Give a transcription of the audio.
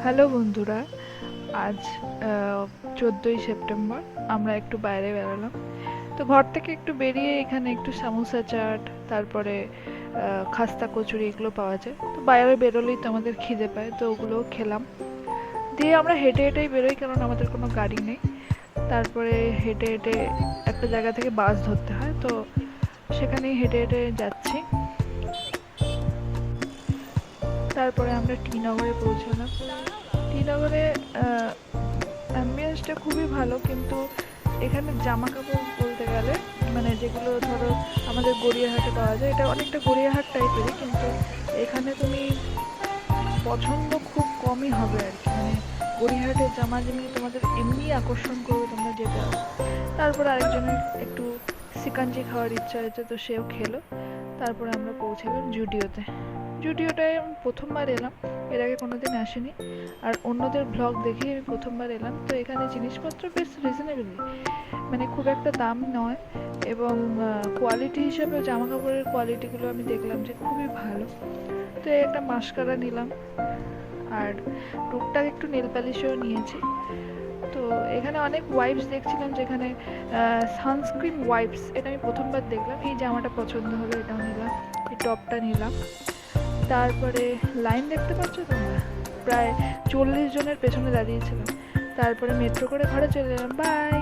Hello বন্ধুরা, আজ 14ই September. আমরা একটু বাইরে বেরোলাম। তো ঘর থেকে একটু বেরিয়ে এখানে একটু সামোসা চাট, তারপরে খাস্তা কচুরি এগুলো পাওয়া যায়। তো বাইরে বেরোলেই তো আমাদের খিদে পায়, তো ওগুলোও খেলাম। দিয়ে আমরা হেঁটে হেঁটেই বেরোই, কারণ আমাদের কোনো গাড়ি নেই। তারপরে হেঁটে হেঁটে একটা জায়গা থেকে বাস ধরতে হয়, তো সেখানেই হেঁটে হেঁটে যাচ্ছি। তারপরে আমরা টি নগরে পৌঁছলাম। টি নগরে অ্যাম্বিয়েন্সটা খুবই ভালো, কিন্তু এখানে জামা কাপড় বলতে গেলে মানে যেগুলো ধরো আমাদের গড়িয়াহাটে পাওয়া যায়, এটা অনেকটা গড়িয়াহাট টাইপেরই, কিন্তু এখানে তুমি পছন্দ খুব কমই হবে আর কি। মানে গড়িয়াহাটের জামা যেমনি তোমাদের এমনি আকর্ষণ করবে তোমরা যেটা। তারপর আরেকজনের একটু সিকাঞ্জি খাওয়ার ইচ্ছা হয়েছে, তো সেও খেলো। তারপরে আমরা পৌঁছালাম জুডিওতে। জুডিওটায় আমি প্রথমবার এলাম, এর আগে কোনোদিন আসিনি। আর অন্যদের ব্লগ দেখেই আমি প্রথমবার এলাম। তো এখানে জিনিসপত্র বেশ রিজনেবলই, মানে খুব একটা দাম নয়। এবং কোয়ালিটি হিসাবে জামা কাপড়ের কোয়ালিটিগুলো আমি দেখলাম যে খুবই ভালো। তো এই একটা মাস্কারা নিলাম, আর টুকটাক একটু নেল পালিশও নিয়েছি। তো এখানে অনেক ওয়াইপস দেখছিলাম, যেখানে সানস্ক্রিন ওয়াইপস, এটা আমি প্রথমবার দেখলাম। এই জামাটা পছন্দ হলো, এটাও নিলাম। এই টপটা নিলাম। তারপরে লাইন দেখতে পাচ্ছ তোমরা, প্রায় 40 জনের পেছনে দাঁড়িয়েছিলাম। তারপরে মেট্রো করে ঘরে চলে এলাম। বাই।